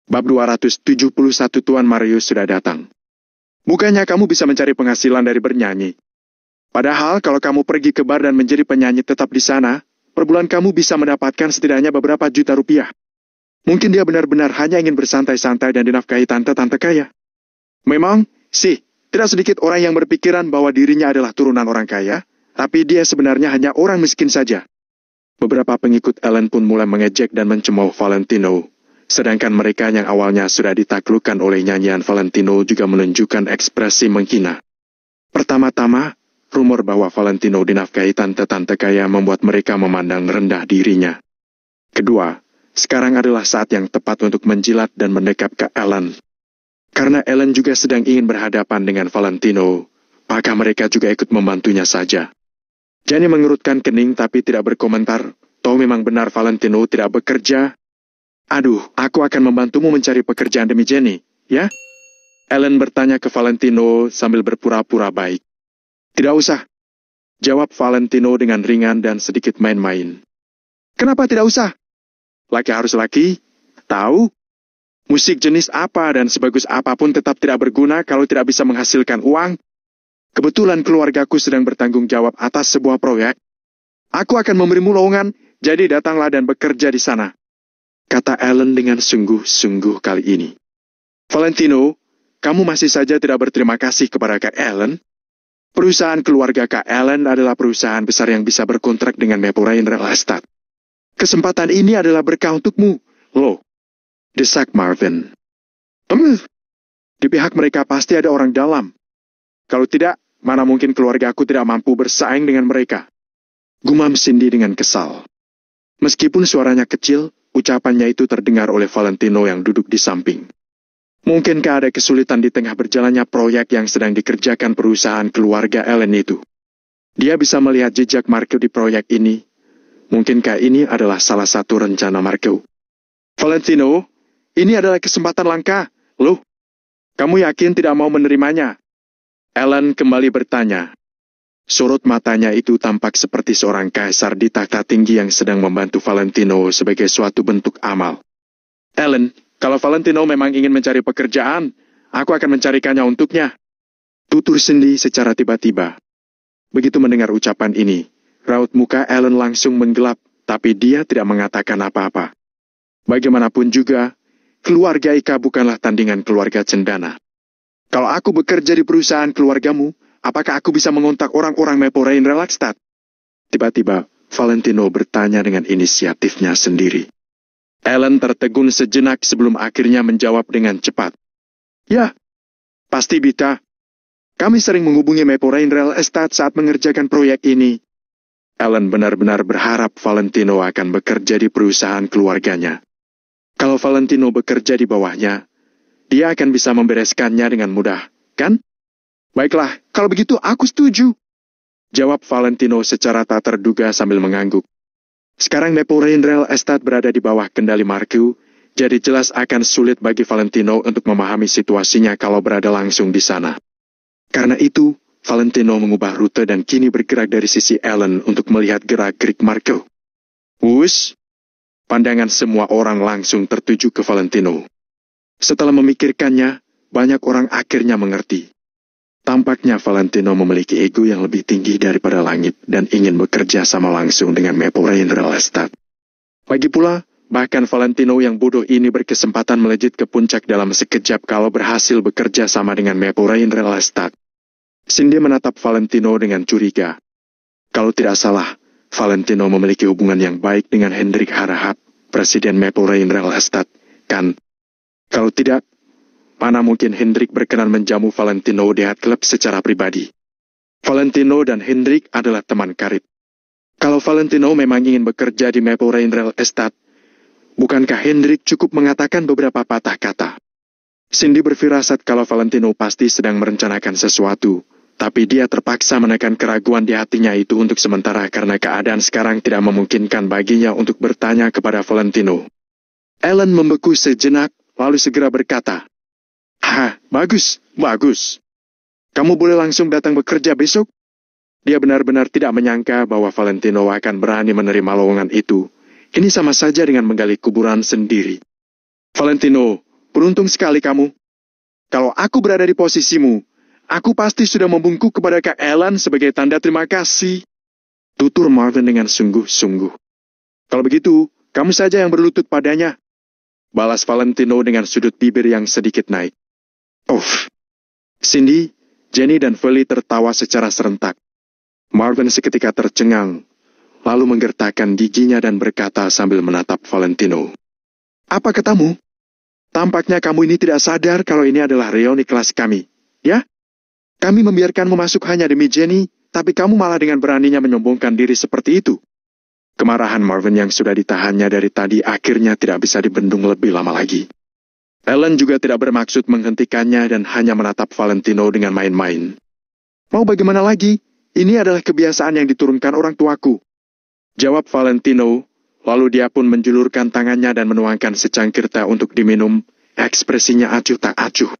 Bab 271 Tuan Marius sudah datang. Bukannya kamu bisa mencari penghasilan dari bernyanyi? Padahal kalau kamu pergi ke bar dan menjadi penyanyi tetap di sana, per bulan kamu bisa mendapatkan setidaknya beberapa juta rupiah. Mungkin dia benar-benar hanya ingin bersantai-santai dan dinafkahi tante-tante kaya. Memang, sih, tidak sedikit orang yang berpikiran bahwa dirinya adalah turunan orang kaya, tapi dia sebenarnya hanya orang miskin saja. Beberapa pengikut Ellen pun mulai mengejek dan mencemooh Valentino. Sedangkan mereka yang awalnya sudah ditaklukkan oleh nyanyian Valentino juga menunjukkan ekspresi menghina. Pertama-tama, rumor bahwa Valentino dinafkahi tante-tante kaya membuat mereka memandang rendah dirinya. Kedua, sekarang adalah saat yang tepat untuk menjilat dan mendekap ke Ellen. Karena Ellen juga sedang ingin berhadapan dengan Valentino, maka mereka juga ikut membantunya saja. Jenny mengerutkan kening tapi tidak berkomentar. Toh memang benar Valentino tidak bekerja. Aduh, aku akan membantumu mencari pekerjaan demi Jenny, ya? Ellen bertanya ke Valentino sambil berpura-pura baik. Tidak usah, jawab Valentino dengan ringan dan sedikit main-main. Kenapa tidak usah? Laki harus laki, tahu? Musik jenis apa dan sebagus apapun tetap tidak berguna kalau tidak bisa menghasilkan uang. Kebetulan keluargaku sedang bertanggung jawab atas sebuah proyek. Aku akan memberimu lowongan, jadi datanglah dan bekerja di sana. Kata Ellen dengan sungguh-sungguh kali ini. Valentino, kamu masih saja tidak berterima kasih kepada Kak Ellen? Perusahaan keluarga Kak Ellen adalah perusahaan besar yang bisa berkontrak dengan Maple Rain Real Estate. Kesempatan ini adalah berkah untukmu, loh. Desak Marvin. Di pihak mereka pasti ada orang dalam. Kalau tidak, mana mungkin keluarga aku tidak mampu bersaing dengan mereka. Gumam Cindy dengan kesal. Meskipun suaranya kecil, ucapannya itu terdengar oleh Valentino yang duduk di samping. Mungkinkah ada kesulitan di tengah berjalannya proyek yang sedang dikerjakan perusahaan keluarga Ellen itu? Dia bisa melihat jejak Marco di proyek ini. Mungkinkah ini adalah salah satu rencana Marco? Valentino, ini adalah kesempatan langka. Loh, kamu yakin tidak mau menerimanya? Ellen kembali bertanya. Sorot matanya itu tampak seperti seorang kaisar di takhta tinggi yang sedang membantu Valentino sebagai suatu bentuk amal. Ellen, kalau Valentino memang ingin mencari pekerjaan, aku akan mencarikannya untuknya. Tutur Cindy secara tiba-tiba. Begitu mendengar ucapan ini, raut muka Ellen langsung menggelap, tapi dia tidak mengatakan apa-apa. Bagaimanapun juga, keluarga Ika bukanlah tandingan keluarga cendana. Kalau aku bekerja di perusahaan keluargamu, apakah aku bisa mengontak orang-orang Maple Rain Real Estate? Tiba-tiba, Valentino bertanya dengan inisiatifnya sendiri. Ellen tertegun sejenak sebelum akhirnya menjawab dengan cepat. Ya, pasti bisa. Kami sering menghubungi Maple Rain Real Estate saat mengerjakan proyek ini. Ellen benar-benar berharap Valentino akan bekerja di perusahaan keluarganya. Kalau Valentino bekerja di bawahnya, dia akan bisa membereskannya dengan mudah, kan? Baiklah, kalau begitu aku setuju. Jawab Valentino secara tak terduga sambil mengangguk. Sekarang Maple Rain Real Estate berada di bawah kendali Marco, jadi jelas akan sulit bagi Valentino untuk memahami situasinya kalau berada langsung di sana. Karena itu, Valentino mengubah rute dan kini bergerak dari sisi Ellen untuk melihat gerak-gerik Marco. Wush! Pandangan semua orang langsung tertuju ke Valentino. Setelah memikirkannya, banyak orang akhirnya mengerti. Tampaknya Valentino memiliki ego yang lebih tinggi daripada langit dan ingin bekerja sama langsung dengan Maple Rain Real Estate. Lagi pula, bahkan Valentino yang bodoh ini berkesempatan melejit ke puncak dalam sekejap kalau berhasil bekerja sama dengan Maple Rain Real Estate. Cindy menatap Valentino dengan curiga. Kalau tidak salah, Valentino memiliki hubungan yang baik dengan Hendrik Harahap, Presiden Maple Rain Real Estate, kan? Kalau tidak, mana mungkin Hendrik berkenan menjamu Valentino di Hot Club secara pribadi. Valentino dan Hendrik adalah teman karib. Kalau Valentino memang ingin bekerja di Maple Rain Real Estate, bukankah Hendrik cukup mengatakan beberapa patah kata? Cindy berfirasat kalau Valentino pasti sedang merencanakan sesuatu, tapi dia terpaksa menekan keraguan di hatinya itu untuk sementara karena keadaan sekarang tidak memungkinkan baginya untuk bertanya kepada Valentino. Ellen membeku sejenak, lalu segera berkata, bagus, bagus. Kamu boleh langsung datang bekerja besok? Dia benar-benar tidak menyangka bahwa Valentino akan berani menerima lowongan itu. Ini sama saja dengan menggali kuburan sendiri. Valentino, beruntung sekali kamu. Kalau aku berada di posisimu, aku pasti sudah membungkuk kepada Kak Ellen sebagai tanda terima kasih. Tutur Marvin dengan sungguh-sungguh. Kalau begitu, kamu saja yang berlutut padanya. Balas Valentino dengan sudut bibir yang sedikit naik. Cindy, Jenny dan Feli tertawa secara serentak. Marvin seketika tercengang, lalu menggertakkan giginya dan berkata sambil menatap Valentino. Apa katamu? Tampaknya kamu ini tidak sadar kalau ini adalah reuni kelas kami, ya? Kami membiarkanmu masuk hanya demi Jenny, tapi kamu malah dengan beraninya menyombongkan diri seperti itu. Kemarahan Marvin yang sudah ditahannya dari tadi akhirnya tidak bisa dibendung lebih lama lagi. Ellen juga tidak bermaksud menghentikannya dan hanya menatap Valentino dengan main-main. Mau bagaimana lagi? Ini adalah kebiasaan yang diturunkan orang tuaku. Jawab Valentino. Lalu dia pun menjulurkan tangannya dan menuangkan secangkir teh untuk diminum, ekspresinya acuh tak acuh.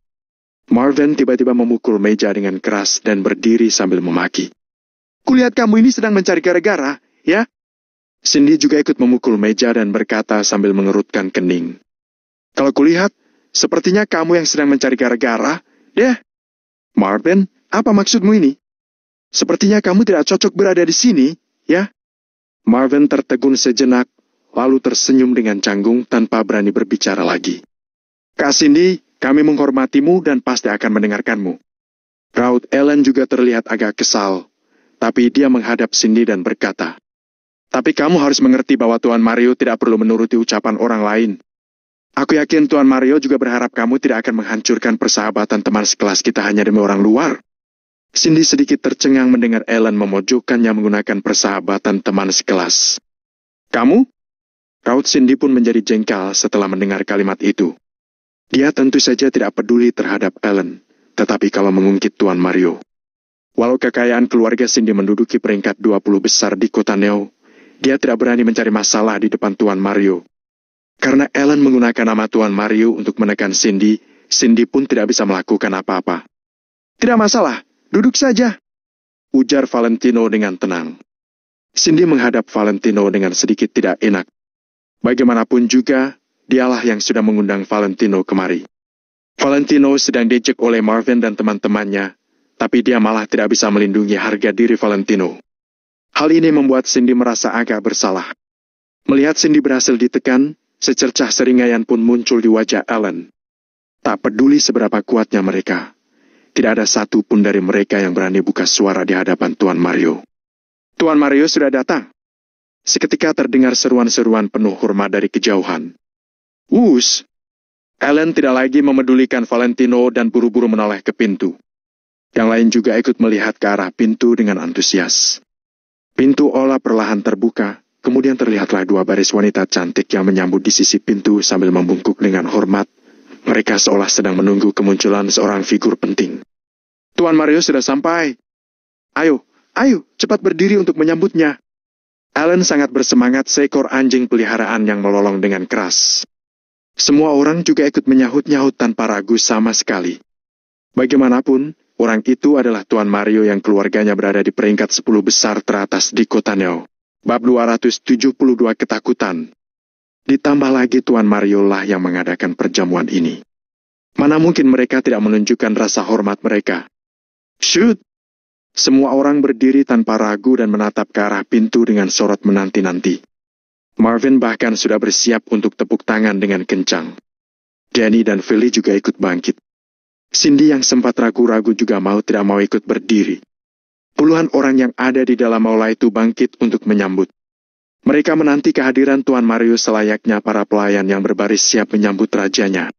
Marvin tiba-tiba memukul meja dengan keras dan berdiri sambil memaki. Kulihat kamu ini sedang mencari gara-gara, ya? Cindy juga ikut memukul meja dan berkata sambil mengerutkan kening. Kalau kulihat, sepertinya kamu yang sedang mencari gara-gara, deh. Marvin, apa maksudmu ini? Sepertinya kamu tidak cocok berada di sini, ya? Marvin tertegun sejenak, lalu tersenyum dengan canggung tanpa berani berbicara lagi. Kak Cindy, kami menghormatimu dan pasti akan mendengarkanmu. Raut Ellen juga terlihat agak kesal, tapi dia menghadap Cindy dan berkata, tapi kamu harus mengerti bahwa Tuan Mario tidak perlu menuruti ucapan orang lain. Aku yakin Tuan Mario juga berharap kamu tidak akan menghancurkan persahabatan teman sekelas kita hanya demi orang luar. Cindy sedikit tercengang mendengar Ellen memojokkannya menggunakan persahabatan teman sekelas. Kamu? Raut Cindy pun menjadi jengkel setelah mendengar kalimat itu. Dia tentu saja tidak peduli terhadap Ellen, tetapi kalau mengungkit Tuan Mario. Walau kekayaan keluarga Cindy menduduki peringkat 20 besar di kota Neo, dia tidak berani mencari masalah di depan Tuan Mario. Karena Ellen menggunakan nama Tuan Mario untuk menekan Cindy, Cindy pun tidak bisa melakukan apa-apa. Tidak masalah. Duduk saja, ujar Valentino dengan tenang. Cindy menghadap Valentino dengan sedikit tidak enak. Bagaimanapun juga, dialah yang sudah mengundang Valentino kemari. Valentino sedang diejek oleh Marvin dan teman-temannya, tapi dia malah tidak bisa melindungi harga diri Valentino. Hal ini membuat Cindy merasa agak bersalah. Melihat Cindy berhasil ditekan, secercah seringaian pun muncul di wajah Ellen. Tak peduli seberapa kuatnya mereka. Tidak ada satu pun dari mereka yang berani buka suara di hadapan Tuan Mario. Tuan Mario sudah datang. Seketika terdengar seruan-seruan penuh hormat dari kejauhan. Wus! Ellen tidak lagi memedulikan Valentino dan buru-buru menoleh ke pintu. Yang lain juga ikut melihat ke arah pintu dengan antusias. Pintu olah perlahan terbuka, kemudian terlihatlah dua baris wanita cantik yang menyambut di sisi pintu sambil membungkuk dengan hormat. Mereka seolah sedang menunggu kemunculan seorang figur penting. Tuan Mario sudah sampai. Ayo, cepat berdiri untuk menyambutnya. Ellen sangat bersemangat seekor anjing peliharaan yang melolong dengan keras. Semua orang juga ikut menyahut-nyahut tanpa ragu sama sekali. Bagaimanapun, orang itu adalah Tuan Mario yang keluarganya berada di peringkat 10 besar teratas di kota Neo. Bab 272 ketakutan. Ditambah lagi Tuan Mario lah yang mengadakan perjamuan ini. Mana mungkin mereka tidak menunjukkan rasa hormat mereka. Shoot! Semua orang berdiri tanpa ragu dan menatap ke arah pintu dengan sorot menanti-nanti. Marvin bahkan sudah bersiap untuk tepuk tangan dengan kencang. Jenny dan Feli juga ikut bangkit. Cindy yang sempat ragu-ragu juga mau tidak mau ikut berdiri. Puluhan orang yang ada di dalam aula itu bangkit untuk menyambut. Mereka menanti kehadiran Tuan Mario selayaknya para pelayan yang berbaris siap menyambut rajanya.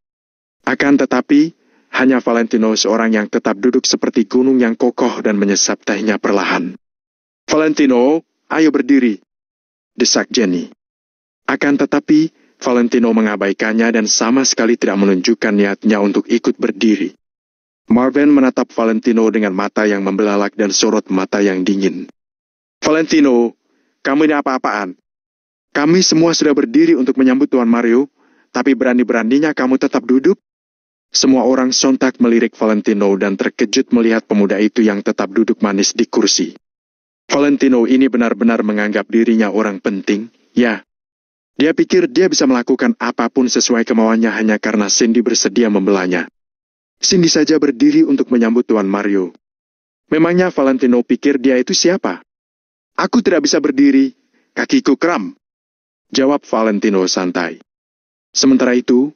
Akan tetapi, hanya Valentino seorang yang tetap duduk seperti gunung yang kokoh dan menyesap tehnya perlahan. Valentino, ayo berdiri, desak Jenny. Akan tetapi, Valentino mengabaikannya dan sama sekali tidak menunjukkan niatnya untuk ikut berdiri. Marvin menatap Valentino dengan mata yang membelalak dan sorot mata yang dingin. Valentino, kamu ini apa-apaan? Kami semua sudah berdiri untuk menyambut Tuan Mario, tapi berani-beraninya kamu tetap duduk? Semua orang sontak melirik Valentino dan terkejut melihat pemuda itu yang tetap duduk manis di kursi. Valentino ini benar-benar menganggap dirinya orang penting, ya. Dia pikir dia bisa melakukan apapun sesuai kemauannya hanya karena Cindy bersedia membelanya. Cindy saja berdiri untuk menyambut Tuan Mario. Memangnya Valentino pikir dia itu siapa? Aku tidak bisa berdiri, kakiku kram. Jawab Valentino santai. Sementara itu,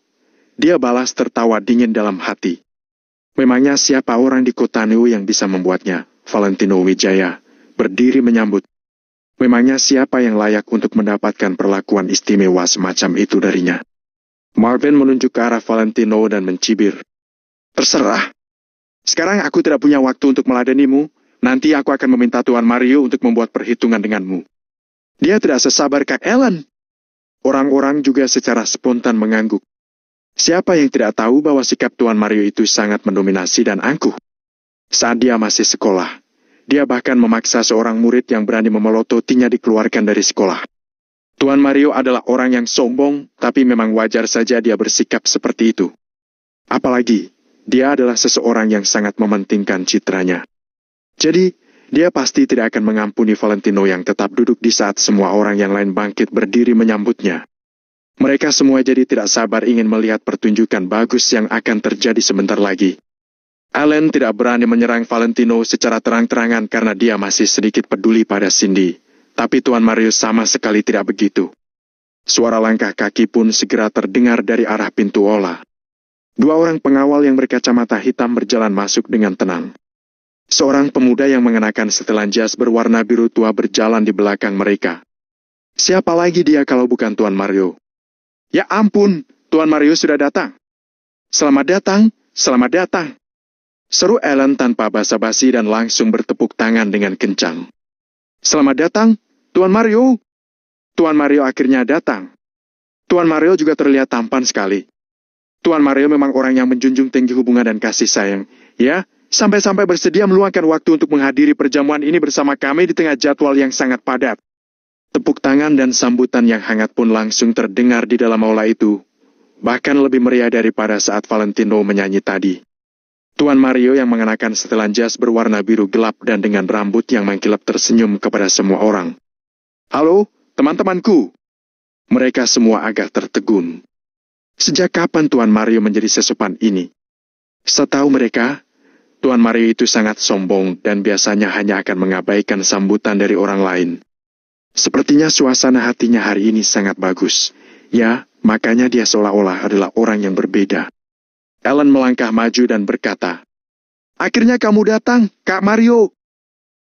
dia balas tertawa dingin dalam hati. Memangnya siapa orang di kota Neo yang bisa membuatnya, Valentino Wijaya, berdiri menyambut. Memangnya siapa yang layak untuk mendapatkan perlakuan istimewa semacam itu darinya? Marvin menunjuk ke arah Valentino dan mencibir. Terserah. Sekarang aku tidak punya waktu untuk meladenimu. Nanti aku akan meminta Tuan Mario untuk membuat perhitungan denganmu. Dia tidak sesabar Kak Ellen. Orang-orang juga secara spontan mengangguk. Siapa yang tidak tahu bahwa sikap Tuan Mario itu sangat mendominasi dan angkuh? Saat dia masih sekolah, dia bahkan memaksa seorang murid yang berani memelototinya dikeluarkan dari sekolah. Tuan Mario adalah orang yang sombong, tapi memang wajar saja dia bersikap seperti itu. Apalagi, dia adalah seseorang yang sangat mementingkan citranya. Jadi, dia pasti tidak akan mengampuni Valentino yang tetap duduk di saat semua orang yang lain bangkit berdiri menyambutnya. Mereka semua jadi tidak sabar ingin melihat pertunjukan bagus yang akan terjadi sebentar lagi. Allen tidak berani menyerang Valentino secara terang-terangan karena dia masih sedikit peduli pada Cindy. Tapi Tuan Mario sama sekali tidak begitu. Suara langkah kaki pun segera terdengar dari arah pintu aula. Dua orang pengawal yang berkacamata hitam berjalan masuk dengan tenang. Seorang pemuda yang mengenakan setelan jas berwarna biru tua berjalan di belakang mereka. Siapa lagi dia kalau bukan Tuan Mario? Ya ampun, Tuan Mario sudah datang. Selamat datang, selamat datang. Seru Ellen tanpa basa-basi dan langsung bertepuk tangan dengan kencang. Selamat datang, Tuan Mario. Tuan Mario akhirnya datang. Tuan Mario juga terlihat tampan sekali. Tuan Mario memang orang yang menjunjung tinggi hubungan dan kasih sayang. Ya, sampai-sampai bersedia meluangkan waktu untuk menghadiri perjamuan ini bersama kami di tengah jadwal yang sangat padat. Tepuk tangan dan sambutan yang hangat pun langsung terdengar di dalam aula itu. Bahkan lebih meriah daripada saat Valentino menyanyi tadi. Tuan Mario yang mengenakan setelan jas berwarna biru gelap dan dengan rambut yang mengkilap tersenyum kepada semua orang. Halo, teman-temanku. Mereka semua agak tertegun. Sejak kapan Tuan Mario menjadi sesopan ini? Setahu mereka, Tuan Mario itu sangat sombong dan biasanya hanya akan mengabaikan sambutan dari orang lain. Sepertinya suasana hatinya hari ini sangat bagus. Ya, makanya dia seolah-olah adalah orang yang berbeda. Ellen melangkah maju dan berkata, akhirnya kamu datang, Kak Mario.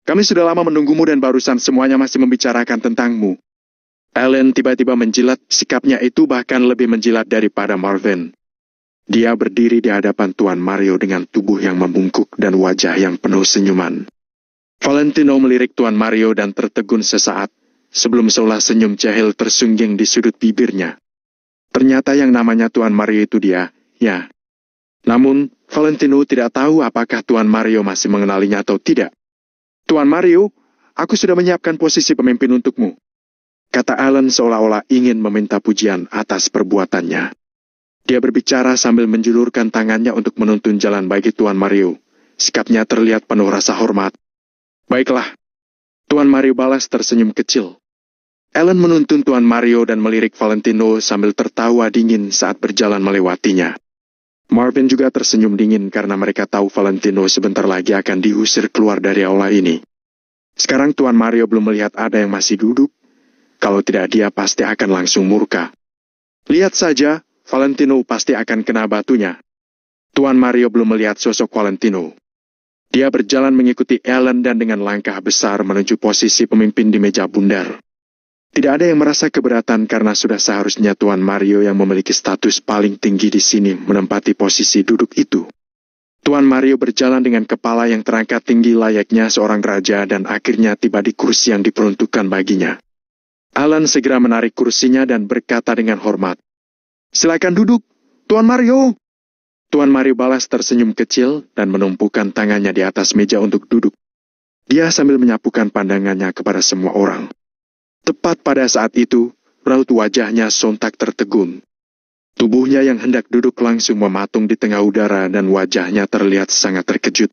Kami sudah lama menunggumu dan barusan semuanya masih membicarakan tentangmu. Ellen tiba-tiba menjilat, sikapnya itu bahkan lebih menjilat daripada Marvin. Dia berdiri di hadapan Tuan Mario dengan tubuh yang membungkuk dan wajah yang penuh senyuman. Valentino melirik Tuan Mario dan tertegun sesaat, sebelum seolah senyum jahil tersungging di sudut bibirnya. Ternyata yang namanya Tuan Mario itu dia, ya. Namun, Valentino tidak tahu apakah Tuan Mario masih mengenalinya atau tidak. Tuan Mario, aku sudah menyiapkan posisi pemimpin untukmu. Kata Allen seolah-olah ingin meminta pujian atas perbuatannya. Dia berbicara sambil menjulurkan tangannya untuk menuntun jalan bagi Tuan Mario. Sikapnya terlihat penuh rasa hormat. Baiklah. Tuan Mario balas tersenyum kecil. Allen menuntun Tuan Mario dan melirik Valentino sambil tertawa dingin saat berjalan melewatinya. Marvin juga tersenyum dingin karena mereka tahu Valentino sebentar lagi akan diusir keluar dari aula ini. Sekarang Tuan Mario belum melihat ada yang masih duduk. Kalau tidak dia pasti akan langsung murka. Lihat saja, Valentino pasti akan kena batunya. Tuan Mario belum melihat sosok Valentino. Dia berjalan mengikuti Ellen dan dengan langkah besar menuju posisi pemimpin di meja bundar. Tidak ada yang merasa keberatan karena sudah seharusnya Tuan Mario yang memiliki status paling tinggi di sini menempati posisi duduk itu. Tuan Mario berjalan dengan kepala yang terangkat tinggi layaknya seorang raja dan akhirnya tiba di kursi yang diperuntukkan baginya. Alan segera menarik kursinya dan berkata dengan hormat, silakan duduk, Tuan Mario. Tuan Mario balas tersenyum kecil dan menumpukan tangannya di atas meja untuk duduk. Dia sambil menyapukan pandangannya kepada semua orang. Tepat pada saat itu, raut wajahnya sontak tertegun. Tubuhnya yang hendak duduk langsung mematung di tengah udara dan wajahnya terlihat sangat terkejut.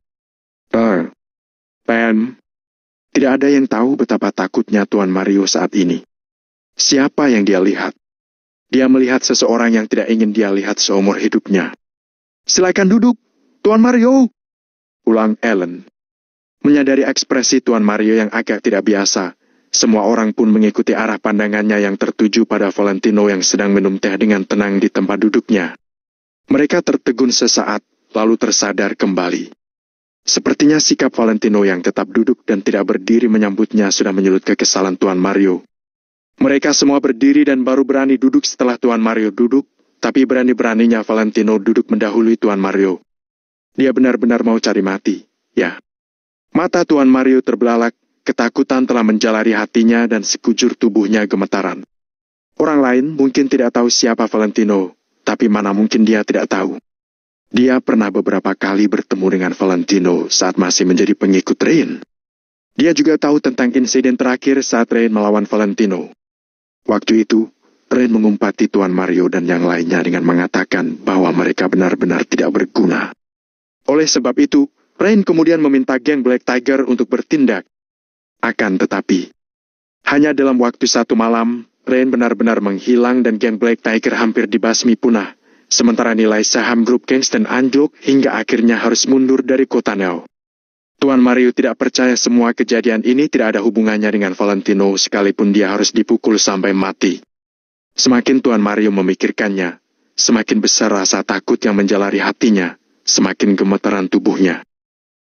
Pam. Tidak ada yang tahu betapa takutnya Tuan Mario saat ini. Siapa yang dia lihat? Dia melihat seseorang yang tidak ingin dia lihat seumur hidupnya. "Silakan duduk, Tuan Mario," ulang Ellen. Menyadari ekspresi Tuan Mario yang agak tidak biasa, semua orang pun mengikuti arah pandangannya yang tertuju pada Valentino yang sedang minum teh dengan tenang di tempat duduknya. Mereka tertegun sesaat, lalu tersadar kembali. Sepertinya sikap Valentino yang tetap duduk dan tidak berdiri menyambutnya sudah menyulut kekesalan Tuan Mario. Mereka semua berdiri dan baru berani duduk setelah Tuan Mario duduk, tapi berani-beraninya Valentino duduk mendahului Tuan Mario. Dia benar-benar mau cari mati, ya. Mata Tuan Mario terbelalak, ketakutan telah menjalari hatinya dan sekujur tubuhnya gemetaran. Orang lain mungkin tidak tahu siapa Valentino, tapi mana mungkin dia tidak tahu. Dia pernah beberapa kali bertemu dengan Valentino saat masih menjadi pengikut Rain. Dia juga tahu tentang insiden terakhir saat Rain melawan Valentino. Waktu itu, Rain mengumpati Tuan Mario dan yang lainnya dengan mengatakan bahwa mereka benar-benar tidak berguna. Oleh sebab itu, Rain kemudian meminta geng Black Tiger untuk bertindak. Akan tetapi, hanya dalam waktu 1 malam, Rain benar-benar menghilang dan geng Black Tiger hampir dibasmi punah, sementara nilai saham grup Kingston anjlok hingga akhirnya harus mundur dari kota Neo. Tuan Mario tidak percaya semua kejadian ini tidak ada hubungannya dengan Valentino sekalipun dia harus dipukul sampai mati. Semakin Tuan Mario memikirkannya, semakin besar rasa takut yang menjalari hatinya, semakin gemetaran tubuhnya.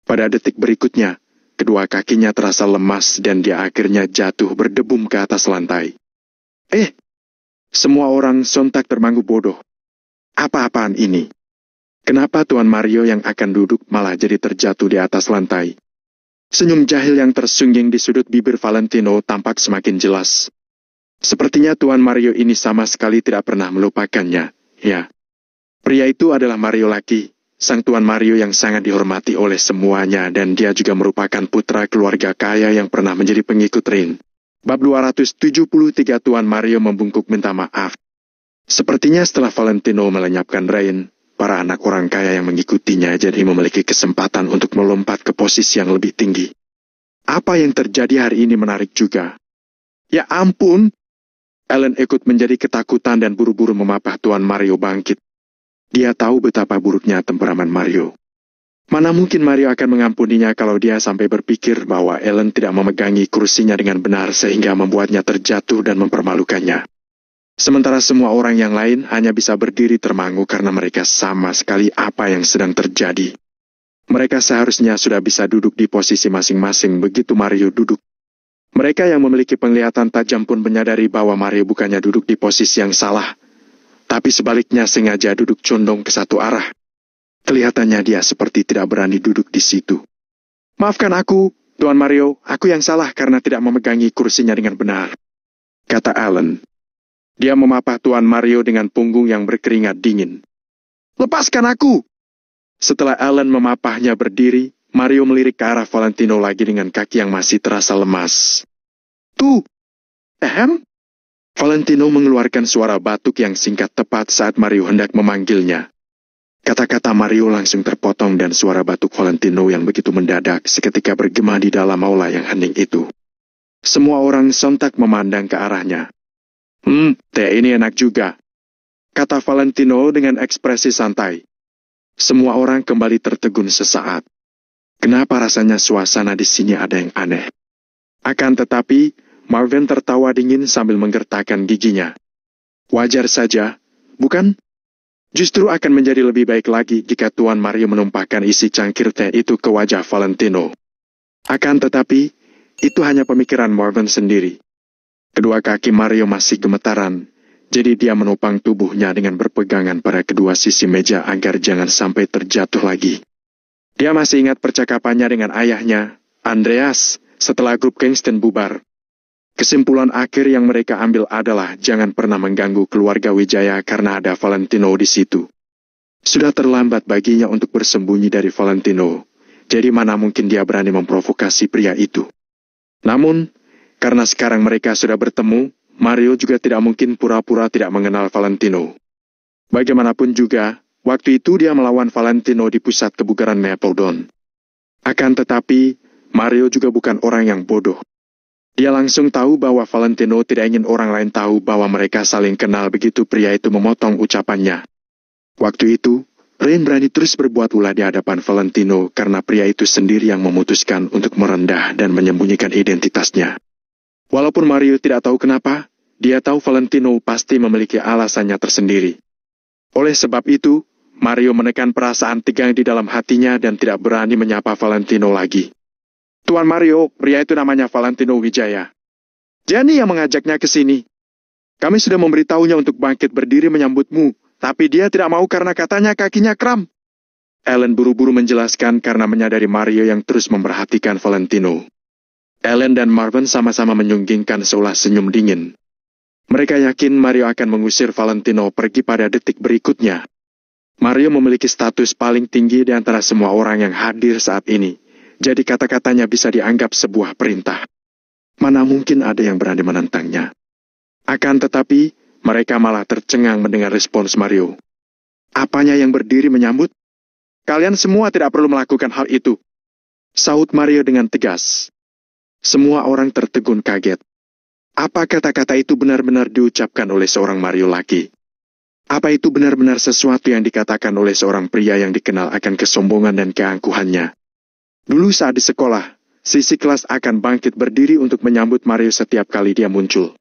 Pada detik berikutnya, kedua kakinya terasa lemas dan dia akhirnya jatuh berdebum ke atas lantai. Semua orang sontak termangu bodoh. Apa-apaan ini? Kenapa Tuan Mario yang akan duduk malah jadi terjatuh di atas lantai? Senyum jahil yang tersungging di sudut bibir Valentino tampak semakin jelas. Sepertinya Tuan Mario ini sama sekali tidak pernah melupakannya, ya. Pria itu adalah Mario Lucky, sang Tuan Mario yang sangat dihormati oleh semuanya dan dia juga merupakan putra keluarga kaya yang pernah menjadi pengikut Rain. Bab 273 Tuan Mario membungkuk minta maaf. Sepertinya setelah Valentino melenyapkan Rain, para anak orang kaya yang mengikutinya jadi memiliki kesempatan untuk melompat ke posisi yang lebih tinggi. Apa yang terjadi hari ini menarik juga. Ya ampun! Ellen ikut menjadi ketakutan dan buru-buru memapah Tuan Mario bangkit. Dia tahu betapa buruknya temperamen Mario. Mana mungkin Mario akan mengampuninya kalau dia sampai berpikir bahwa Ellen tidak memegangi kursinya dengan benar sehingga membuatnya terjatuh dan mempermalukannya. Sementara semua orang yang lain hanya bisa berdiri termangu karena mereka sama sekali apa yang sedang terjadi. Mereka seharusnya sudah bisa duduk di posisi masing-masing begitu Mario duduk. Mereka yang memiliki penglihatan tajam pun menyadari bahwa Mario bukannya duduk di posisi yang salah, tapi sebaliknya sengaja duduk condong ke satu arah. Kelihatannya dia seperti tidak berani duduk di situ. "Maafkan aku, Tuan Mario, aku yang salah karena tidak memegangi kursinya dengan benar," kata Alan. Dia memapah Tuan Mario dengan punggung yang berkeringat dingin. "Lepaskan aku!" Setelah Alan memapahnya berdiri, Mario melirik ke arah Valentino lagi dengan kaki yang masih terasa lemas. "Tuh! Valentino mengeluarkan suara batuk yang singkat tepat saat Mario hendak memanggilnya. Kata-kata Mario langsung terpotong dan suara batuk Valentino yang begitu mendadak seketika bergema di dalam aula yang hening itu. Semua orang sontak memandang ke arahnya. Teh ini enak juga," kata Valentino dengan ekspresi santai. Semua orang kembali tertegun sesaat. Kenapa rasanya suasana di sini ada yang aneh? Akan tetapi, Marvin tertawa dingin sambil menggertakkan giginya. Wajar saja, bukan? Justru akan menjadi lebih baik lagi jika Tuan Mario menumpahkan isi cangkir teh itu ke wajah Valentino. Akan tetapi, itu hanya pemikiran Marvin sendiri. Kedua kaki Mario masih gemetaran, jadi dia menopang tubuhnya dengan berpegangan pada kedua sisi meja agar jangan sampai terjatuh lagi. Dia masih ingat percakapannya dengan ayahnya, Andreas, setelah grup Kingston bubar. Kesimpulan akhir yang mereka ambil adalah jangan pernah mengganggu keluarga Wijaya karena ada Valentino di situ. Sudah terlambat baginya untuk bersembunyi dari Valentino, jadi mana mungkin dia berani memprovokasi pria itu. Namun, karena sekarang mereka sudah bertemu, Mario juga tidak mungkin pura-pura tidak mengenal Valentino. Bagaimanapun juga, waktu itu dia melawan Valentino di pusat kebugaran Mapledon. Akan tetapi, Mario juga bukan orang yang bodoh. Dia langsung tahu bahwa Valentino tidak ingin orang lain tahu bahwa mereka saling kenal begitu pria itu memotong ucapannya. Waktu itu, Rain berani terus berbuat ulah di hadapan Valentino karena pria itu sendiri yang memutuskan untuk merendah dan menyembunyikan identitasnya. Walaupun Mario tidak tahu kenapa, dia tahu Valentino pasti memiliki alasannya tersendiri. Oleh sebab itu, Mario menekan perasaan tegang di dalam hatinya dan tidak berani menyapa Valentino lagi. Tuan Mario, pria itu namanya Valentino Wijaya. Jenny yang mengajaknya ke sini. Kami sudah memberitahunya untuk bangkit berdiri menyambutmu, tapi dia tidak mau karena katanya kakinya kram. Ellen buru-buru menjelaskan karena menyadari Mario yang terus memperhatikan Valentino. Ellen dan Marvin sama-sama menyunggingkan seolah senyum dingin. Mereka yakin Mario akan mengusir Valentino pergi pada detik berikutnya. Mario memiliki status paling tinggi di antara semua orang yang hadir saat ini, jadi kata-katanya bisa dianggap sebuah perintah. Mana mungkin ada yang berani menentangnya. Akan tetapi, mereka malah tercengang mendengar respons Mario. Apanya yang berdiri menyambut? Kalian semua tidak perlu melakukan hal itu. Sahut Mario dengan tegas. Semua orang tertegun kaget. Apa kata-kata itu benar-benar diucapkan oleh seorang Mario laki? Apa itu benar-benar sesuatu yang dikatakan oleh seorang pria yang dikenal akan kesombongan dan keangkuhannya? Dulu saat di sekolah, sisi kelas akan bangkit berdiri untuk menyambut Mario setiap kali dia muncul.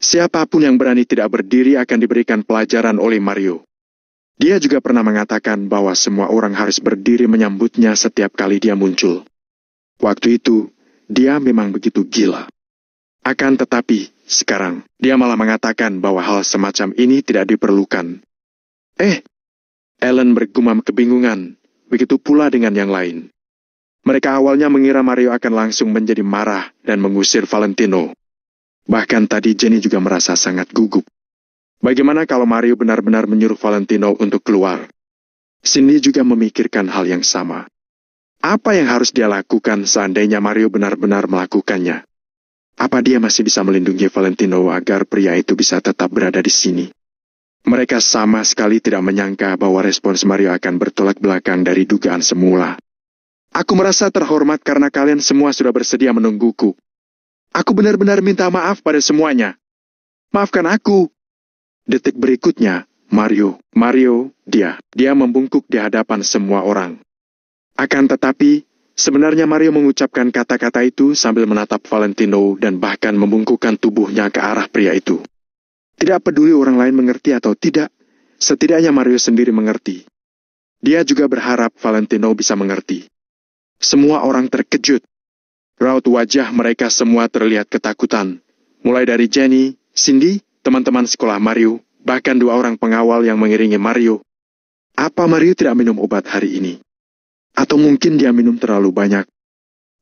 Siapapun yang berani tidak berdiri akan diberikan pelajaran oleh Mario. Dia juga pernah mengatakan bahwa semua orang harus berdiri menyambutnya setiap kali dia muncul. Waktu itu, dia memang begitu gila. Akan tetapi, sekarang, dia malah mengatakan bahwa hal semacam ini tidak diperlukan. Ellen bergumam kebingungan, begitu pula dengan yang lain. Mereka awalnya mengira Mario akan langsung menjadi marah dan mengusir Valentino. Bahkan tadi Jenny juga merasa sangat gugup. Bagaimana kalau Mario benar-benar menyuruh Valentino untuk keluar? Cindy juga memikirkan hal yang sama. Apa yang harus dia lakukan seandainya Mario benar-benar melakukannya? Apa dia masih bisa melindungi Valentino agar pria itu bisa tetap berada di sini? Mereka sama sekali tidak menyangka bahwa respons Mario akan bertolak belakang dari dugaan semula. Aku merasa terhormat karena kalian semua sudah bersedia menungguku. Aku benar-benar minta maaf pada semuanya. Maafkan aku. Detik berikutnya, Mario, dia membungkuk di hadapan semua orang. Akan tetapi, sebenarnya Mario mengucapkan kata-kata itu sambil menatap Valentino dan bahkan membungkukkan tubuhnya ke arah pria itu. Tidak peduli orang lain mengerti atau tidak, setidaknya Mario sendiri mengerti. Dia juga berharap Valentino bisa mengerti. Semua orang terkejut. Raut wajah mereka semua terlihat ketakutan. Mulai dari Jenny, Cindy, teman-teman sekolah Mario, bahkan 2 orang pengawal yang mengiringi Mario. Apa Mario tidak minum obat hari ini? Atau mungkin dia minum terlalu banyak?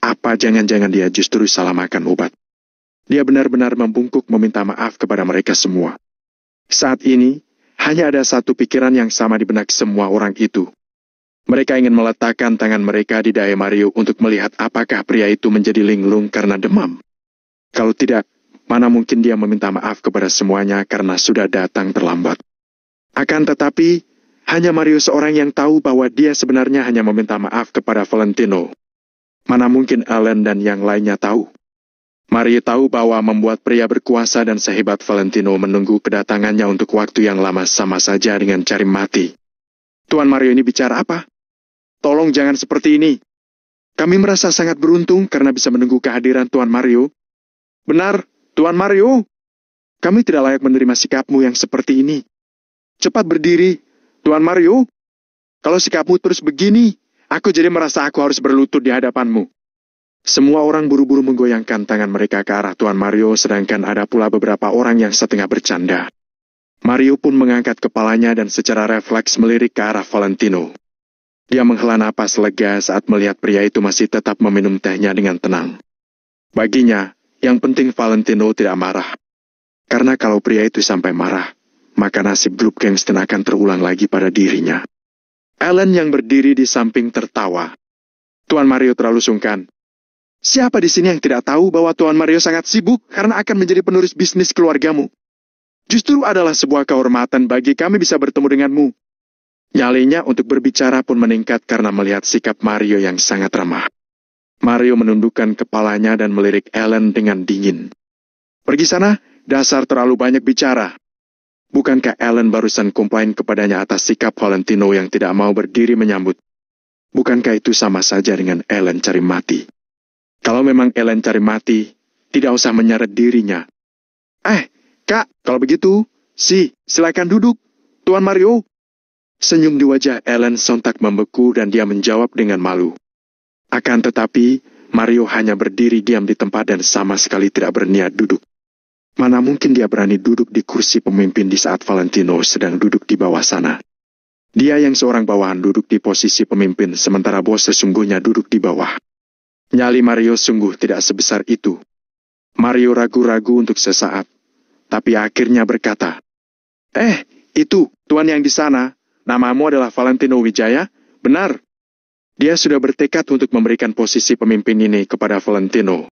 Apa jangan-jangan dia justru salah makan obat? Dia benar-benar membungkuk meminta maaf kepada mereka semua. Saat ini, hanya ada satu pikiran yang sama di benak semua orang itu. Mereka ingin meletakkan tangan mereka di dahi Mario untuk melihat apakah pria itu menjadi linglung karena demam. Kalau tidak, mana mungkin dia meminta maaf kepada semuanya karena sudah datang terlambat. Akan tetapi, hanya Mario seorang yang tahu bahwa dia sebenarnya hanya meminta maaf kepada Valentino. Mana mungkin Ellen dan yang lainnya tahu. Mario tahu bahwa membuat pria berkuasa dan sehebat Valentino menunggu kedatangannya untuk waktu yang lama sama saja dengan cari mati. Tuan Mario ini bicara apa? Tolong jangan seperti ini. Kami merasa sangat beruntung karena bisa menunggu kehadiran Tuan Mario. Benar, Tuan Mario. Kami tidak layak menerima sikapmu yang seperti ini. Cepat berdiri, Tuan Mario. Kalau sikapmu terus begini, aku jadi merasa aku harus berlutut di hadapanmu. Semua orang buru-buru menggoyangkan tangan mereka ke arah Tuan Mario, sedangkan ada pula beberapa orang yang setengah bercanda. Mario pun mengangkat kepalanya dan secara refleks melirik ke arah Valentino. Dia menghela napas lega saat melihat pria itu masih tetap meminum tehnya dengan tenang. Baginya, yang penting Valentino tidak marah. Karena kalau pria itu sampai marah, maka nasib grup gangster akan terulang lagi pada dirinya. Ellen yang berdiri di samping tertawa. Tuan Mario terlalu sungkan. Siapa di sini yang tidak tahu bahwa Tuan Mario sangat sibuk karena akan menjadi penerus bisnis keluargamu? Justru adalah sebuah kehormatan bagi kami bisa bertemu denganmu. Nyalinya untuk berbicara pun meningkat karena melihat sikap Mario yang sangat ramah. Mario menundukkan kepalanya dan melirik Ellen dengan dingin. Pergi sana, dasar terlalu banyak bicara. Bukankah Ellen barusan komplain kepadanya atas sikap Valentino yang tidak mau berdiri menyambut? Bukankah itu sama saja dengan Ellen cari mati? Kalau memang Ellen cari mati, tidak usah menyeret dirinya. Kak, kalau begitu, silakan duduk, Tuan Mario. Senyum di wajah Ellen sontak membeku dan dia menjawab dengan malu. Akan tetapi, Mario hanya berdiri diam di tempat dan sama sekali tidak berniat duduk. Mana mungkin dia berani duduk di kursi pemimpin di saat Valentino sedang duduk di bawah sana. Dia yang seorang bawahan duduk di posisi pemimpin sementara bos sesungguhnya duduk di bawah. Nyali Mario sungguh tidak sebesar itu. Mario ragu-ragu untuk sesaat, tapi akhirnya berkata, itu, tuan yang di sana, namamu adalah Valentino Wijaya, benar? Dia sudah bertekad untuk memberikan posisi pemimpin ini kepada Valentino.